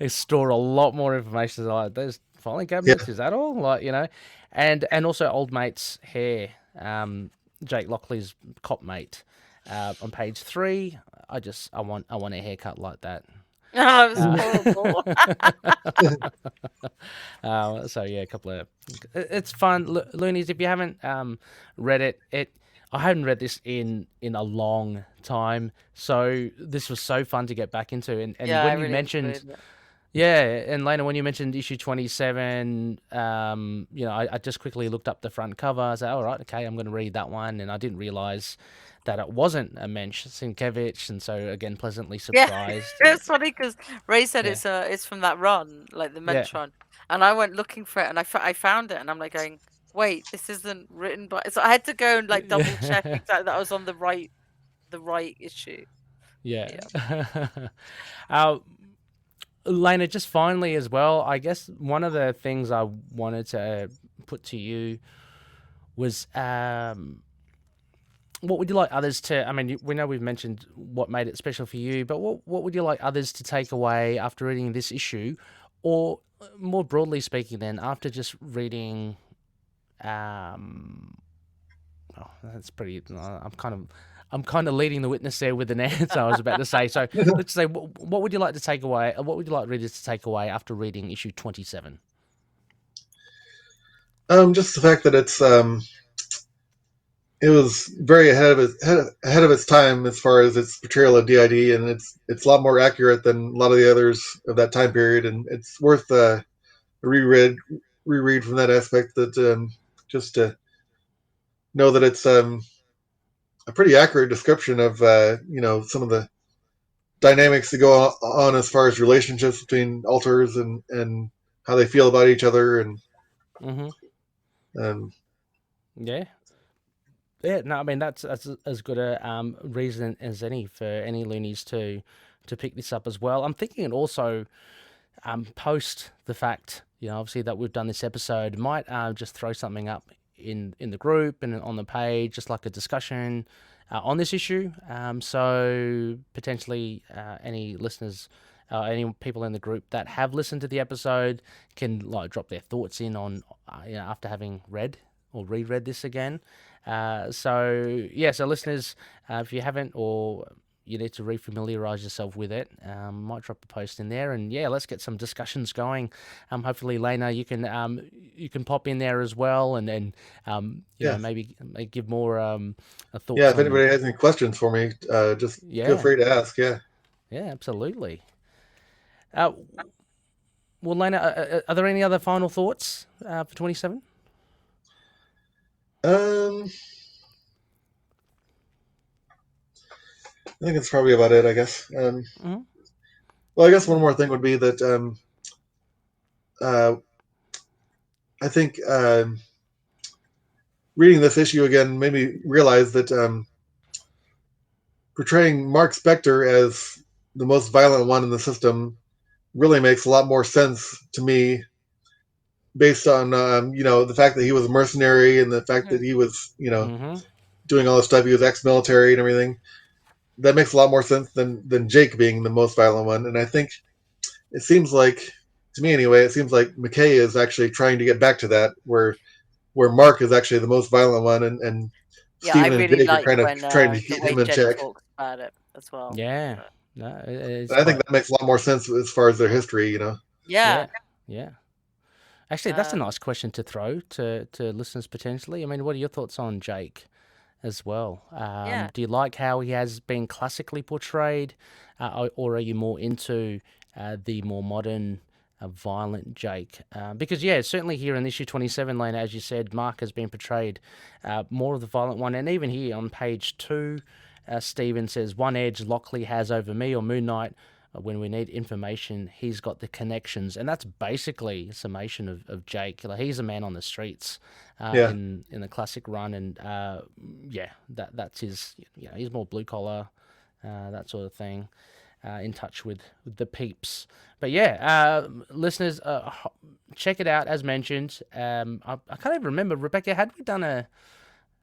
store a lot more information. Like, there's filing cabinets, is that all? Like, and also old mate's hair, Jake Lockley's cop mate, on page 3. I want a haircut like that. Oh, it was horrible. So yeah, a couple of it's fun. Loonies, if you haven't read it, I haven't read this in a long time, so this was so fun to get back into. And when you mentioned, and Lena, when you mentioned issue 27, I just quickly looked up the front cover. I said, all right, okay, I'm going to read that one, and I didn't realize that it wasn't a Mensch Sienkiewicz, and so again, pleasantly surprised. Yeah, it's funny because Ray said it's from that run, like the Mensch run, and I went looking for it, and I found it, and I'm like going, wait, this isn't written by. So I had to go and like double check exactly that I was on the right issue. Yeah. Lena, just finally as well, I guess one of the things I wanted to put to you was what would you like others to? I mean, we know we've mentioned what made it special for you, but what would you like others to take away after reading this issue, or more broadly speaking, then after just reading? Oh, that's pretty. I'm kind of leading the witness there with an answer I was about to say. So let's say, what would you like to take away? What would you like readers to take away after reading issue 27? Just the fact that it was very ahead of its time as far as its portrayal of DID, and it's a lot more accurate than a lot of the others of that time period, and it's worth a reread from that aspect. That just to know that it's a pretty accurate description of some of the dynamics that go on as far as relationships between alters and how they feel about each other, and yeah. Yeah, no, I mean that's as good a reason as any for any loonies to pick this up as well. I'm thinking it also post the fact, obviously that we've done this episode, might just throw something up in the group and on the page, just like a discussion on this issue. So potentially any listeners, any people in the group that have listened to the episode can drop their thoughts in on after having read or reread this again. So listeners, if you haven't or you need to refamiliarize yourself with it, might drop a post in there, and let's get some discussions going. Hopefully, Leyna, you can pop in there as well, and then maybe give more thoughts. Yeah, if anybody has any questions for me, just feel free to ask. Yeah, absolutely. Well, Leyna, are there any other final thoughts for 27? I think that's probably about it, I guess. Well, I guess one more thing would be that I think reading this issue again made me realize that portraying Mark Spector as the most violent one in the system really makes a lot more sense to me, based on the fact that he was a mercenary and the fact that he was doing all this stuff. He was ex-military and everything. That makes a lot more sense than Jake being the most violent one. And I think it seems like, to me anyway, it seems like McKay is actually trying to get back to that, where Mark is actually the most violent one, and Steven and Jake are kind of trying to keep him in check. Talks about it as well. Yeah. No, I think that makes a lot more sense as far as their history, Yeah. Actually, that's a nice question to throw to listeners potentially. I mean, what are your thoughts on Jake as well? Do you like how he has been classically portrayed, or are you more into the more modern, violent Jake? Because certainly here in issue 27, Leyna, as you said, Mark has been portrayed more of the violent one, and even here on page 2, Steven says, "One edge Lockley has over me," or Moon Knight. When we need information, he's got the connections, and that's basically a summation of Jake. He's a man on the streets in the classic run, and that's his. He's more blue collar, that sort of thing, in touch with the peeps. But listeners, check it out. As mentioned, I can't even remember, Rebecca, had we done a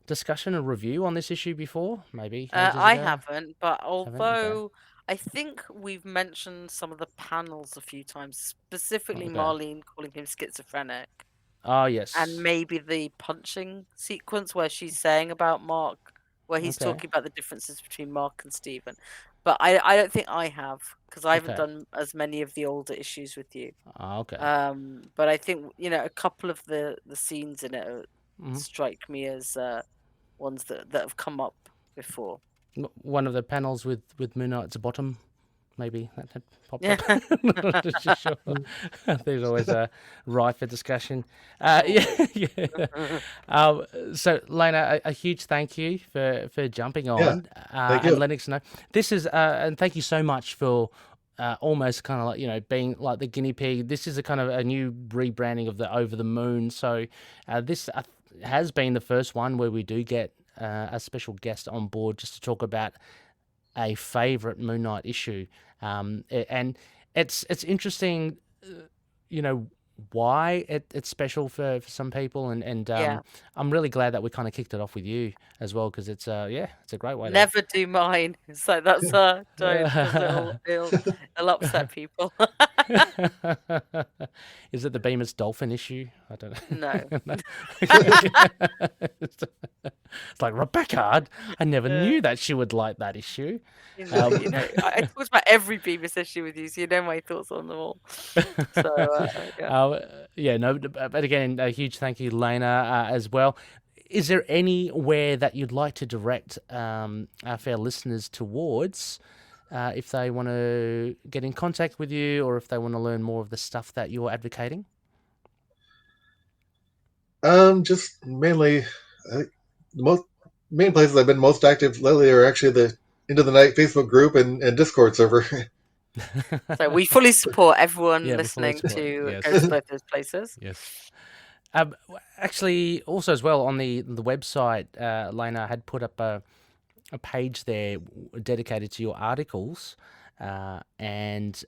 discussion, a review on this issue before? Maybe I haven't, but although I think we've mentioned some of the panels a few times, specifically Marlene calling him schizophrenic. Oh, yes. And maybe the punching sequence where she's saying about Mark, where he's talking about the differences between Mark and Steven. But I don't think I have, because I haven't done as many of the older issues with you. Okay. But I think, a couple of the scenes in it strike me as ones that have come up before. One of the panels with Moon Knight's bottom, maybe that had popped up. Not too sure. There's always a rife for discussion. So Leyna, a huge thank you for jumping on and letting us know. This is and thank you so much for almost kind of like being like the guinea pig. This is a kind of a new rebranding of the Over the Moon. So this has been the first one where we do get a special guest on board just to talk about a favorite Moon Knight issue, and it's interesting, why it's special for some people, and Yeah. I'm really glad that we kind of kicked it off with you as well, because it's it's a great way Never do mine. So that's don't, because to. it'll upset people. Is it the Bemis dolphin issue? I don't No. know. It's like, Rebecca, I never knew that she would like that issue. I talked about every Beavis issue with you, so you know my thoughts on them all. So yeah. Yeah, no, but again, a huge thank you, Leyna, as well. Is there anywhere that you'd like to direct our fair listeners towards if they want to get in contact with you, or if they want to learn more of the stuff that you're advocating? Just mainly, I think the main places I've been most active lately are actually the Into the Night Facebook group and Discord server. So we fully support everyone Yeah, we fully listening support, to yes. go to both those places. Yes. Actually, also as well on the website, Leyna had put up a page there dedicated to your articles, and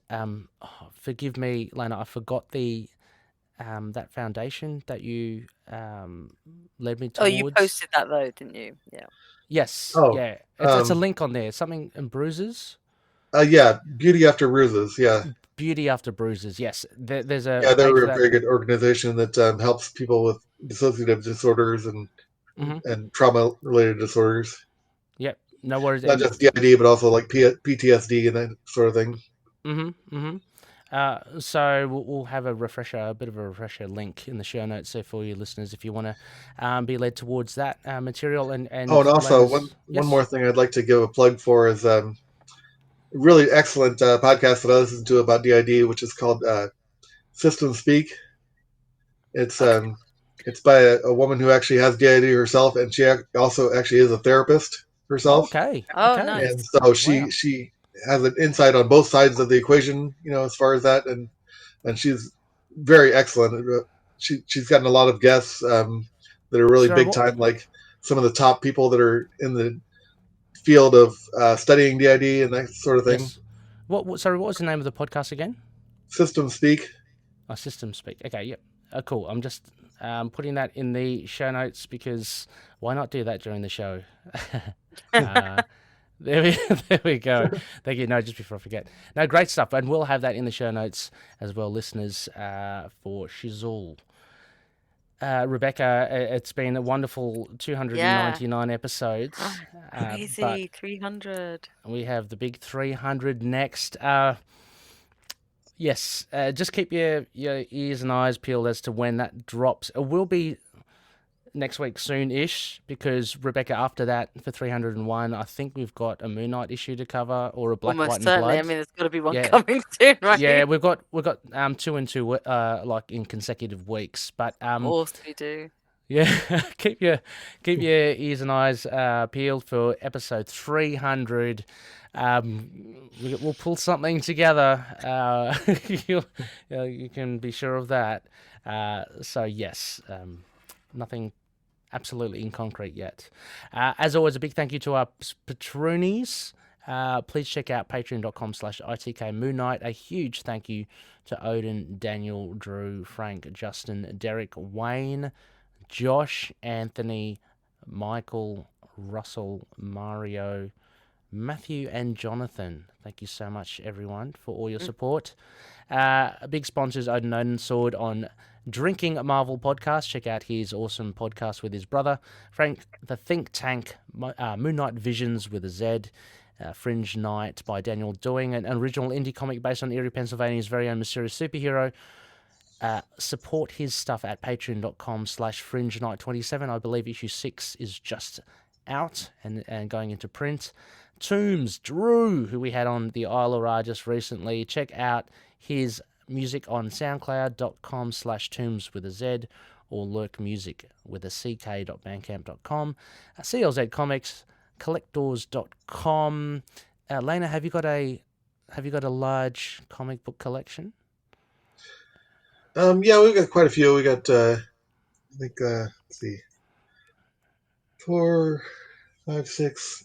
forgive me, Leyna, I forgot the that foundation that you led me Oh, towards. you posted that though, didn't you? Yeah. Yes. Oh, Yeah. It's a link on there. Something in bruises. Yeah, Beauty After Bruises. Yeah, Beauty After Bruises. Yes. There's a yeah, they're page a very good organization that helps people with dissociative disorders and trauma-related disorders. Yep. No worries. Not just DID, but also like PTSD and that sort of thing. So we'll have a bit of a refresher link in the show notes there for you listeners if you want to be led towards that material. And also one more thing I'd like to give a plug for is really excellent podcast that I listen to about DID, which is called System Speak. It's it's by a woman who actually has DID herself, and she also actually is a therapist herself. Okay. Nice. And so she has an insight on both sides of the equation, as far as that, and she's very excellent. She's gotten a lot of guests that are really big time, like some of the top people that are in the field of studying DID and that sort of thing. Yes. Sorry, what was the name of the podcast again? System Speak. Oh, System Speak. Okay, yep. Cool. I'm just putting that in the show notes because why not do that during the show? There we go. Thank you. No, just before I forget. No, great stuff. And we'll have that in the show notes as well, listeners, for Shizul. Rebecca, it's been a wonderful 299 episodes. Crazy, 300. We have the big 300 next. Yes, just keep your ears and eyes peeled as to when that drops. It will be next week soon-ish, because Rebecca, after that, for 301, I think we've got a Moon Knight issue to cover, or a Black, White, and certainly. Blood. I mean, there's got to be one coming soon, right? Yeah, we've got 2 and 2 like in consecutive weeks, but Of course we do. Yeah, keep your ears and eyes peeled for episode 300. We'll pull something together. You can be sure of that. So yes, nothing absolutely in concrete yet. As always, a big thank you to our patroonies. Please check out patreon.com/ITK Moon Knight. A huge thank you to Odin, Daniel, Drew, Frank, Justin, Derek, Wayne, Josh, Anthony, Michael, Russell, Mario, Matthew, and Jonathan. Thank you so much, everyone, for all your support. A big sponsors, Odin Sword on Drinking Marvel podcast. Check out his awesome podcast with his brother. Frank, the Think Tank, Moon Knight Visions with a Z. Fringe Knight by Daniel Doing, an original indie comic based on Erie, Pennsylvania's very own mysterious superhero. Support his stuff at patreon.com/Fringe Knight 27. I believe issue 6 is just out and going into print. Tombs, Drew, who we had on the Isle of Ra just recently. Check out his music on soundcloud.com/Tombs with a Z, or Lurk Music with a CK.bandcamp.com. CLZ Comics, collectors.com. Leyna, have you got a large comic book collection? Yeah, we've got quite a few. We got, I think, let's see, 4, 5, 6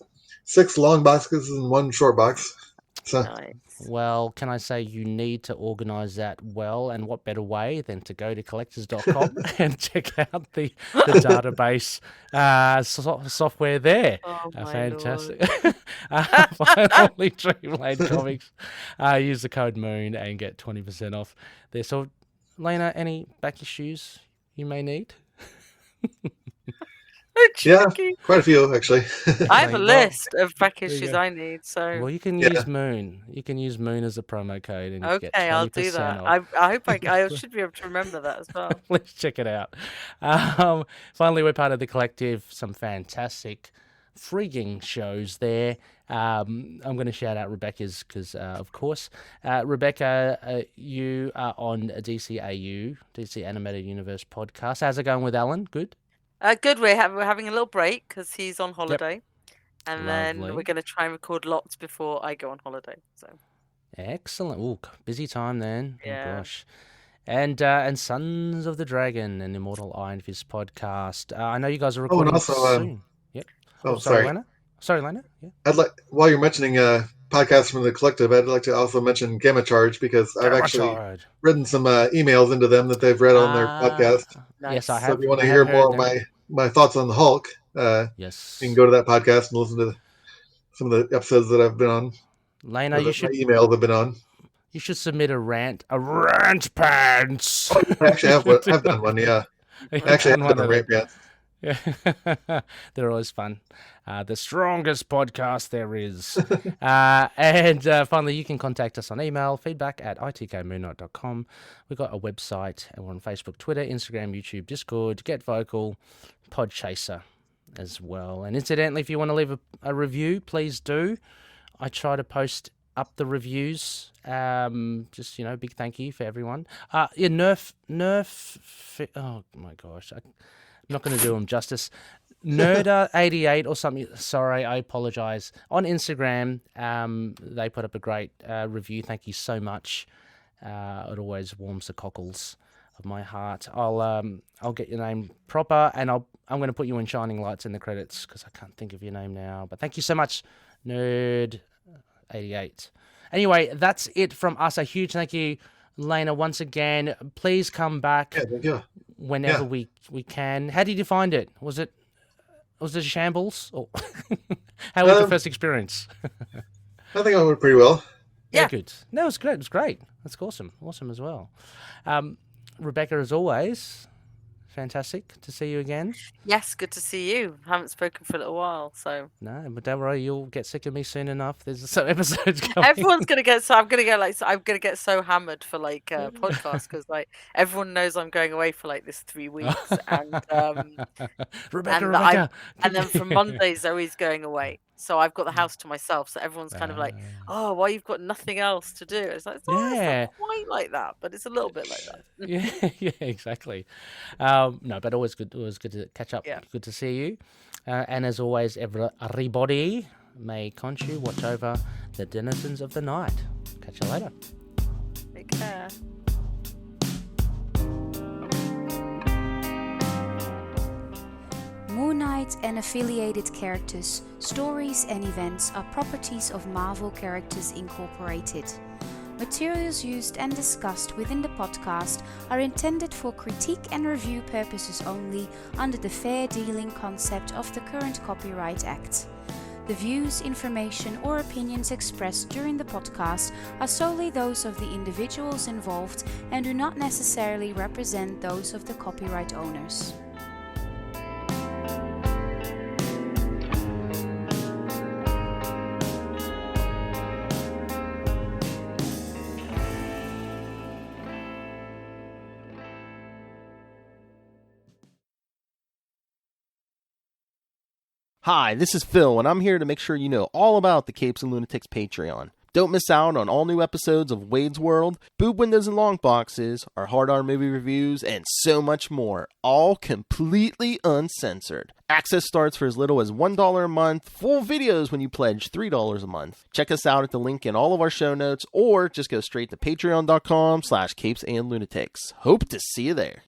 long boxes and 1 short box. So Nice. Well, can I say you need to organise that well, and what better way than to go to collectors.com and check out the database software there. Oh my Fantastic. lord. Finally, Dreamland Comics. Use the code MOON and get 20% off there. So, Leyna, any back issues you may need? yeah, quite a few actually. I have a Well, list of back there you issues go. I need. So Well, you can Yeah. use Moon. You can use Moon as a promo code and you get 20% okay, I'll do that. off. I hope I should be able to remember that as well. Let's check it out. Finally, we're part of the collective. Some fantastic freaking shows there. I'm going to shout out Rebecca's because, of course, Rebecca, you are on DCAU, DC Animated Universe podcast. How's it going with Alan? Good? Good. We're having a little break because he's on holiday, and then Lovely. we're going to try and record lots before I go on holiday. So Excellent. Ooh, busy time then. Yeah. Oh, gosh. And Sons of the Dragon and Immortal Iron Fist podcast. I know you guys are recording also, soon. Yep. Oh, sorry. Leyna? Sorry, Leyna? Yeah. I'd like, while you're mentioning podcasts from the collective, I'd like to also mention Gamma Charge because I've actually written some emails into them that they've read on their podcast. nice. Yes, I So have. if you want to I hear have more heard of them. my thoughts on the Hulk, Yes. you can go to that podcast and listen to some of the episodes that I've been on. Leyna, or you should my emails I've been on. you should submit a rant pants. I actually I've done one, yeah. Actually, I've done rant pants. Yeah. They're always fun. The strongest podcast there is. And finally, you can contact us on email, feedback@itkmoonnight.com. We've got a website, and we're on Facebook, Twitter, Instagram, YouTube, Discord, Get Vocal, Podchaser as well. And incidentally, if you want to leave a review, please do. I try to post up the reviews. Just, big thank you for everyone. Oh my gosh. I'm not going to do them justice. Nerda88 or something. Sorry, I apologize. On Instagram, they put up a great review. Thank you so much. It always warms the cockles of my heart. I'll get your name proper, and I'm going to put you in shining lights in the credits because I can't think of your name now. But thank you so much, Nerd88. Anyway, that's it from us. A huge thank you, Leyna, once again. Please come back. Yeah, thank you. Whenever we can. How did you find it? Was it a shambles? Or how was the first experience? I think I went pretty well. Yeah, good. No, it was great. It was great. That's awesome. Awesome as well. Rebecca, as always, fantastic to see you again. Yes, good to see you. Haven't spoken for a little while, so No, but don't worry, you'll get sick of me soon enough. There's some episodes coming. everyone's gonna get. So I'm gonna get so hammered for podcasts because everyone knows I'm going away for this 3 weeks, and Rebecca. and then from Monday Zoe's going away, so I've got the house to myself. So everyone's kind of like, "Oh, why you've got nothing else to do?" It's like, it's not quite like that, but it's a little bit like that. yeah, exactly. No, but always good. Always good to catch up. Yeah. Good to see you. And as always, everybody, may Khonshu watch over the denizens of the night. Catch you later. Take care. Moon Knight and affiliated characters, stories and events are properties of Marvel Characters Incorporated. Materials used and discussed within the podcast are intended for critique and review purposes only under the fair dealing concept of the current Copyright Act. The views, information or opinions expressed during the podcast are solely those of the individuals involved and do not necessarily represent those of the copyright owners. Hi, this is Phil, and I'm here to make sure you know all about the Capes and Lunatics Patreon. Don't miss out on all new episodes of Wade's World, Boob Windows and Long Boxes, our Hard R movie reviews, and so much more, all completely uncensored. Access starts for as little as $1 a month, full videos when you pledge $3 a month. Check us out at the link in all of our show notes, or just go straight to patreon.com/capesandlunatics. Hope to see you there.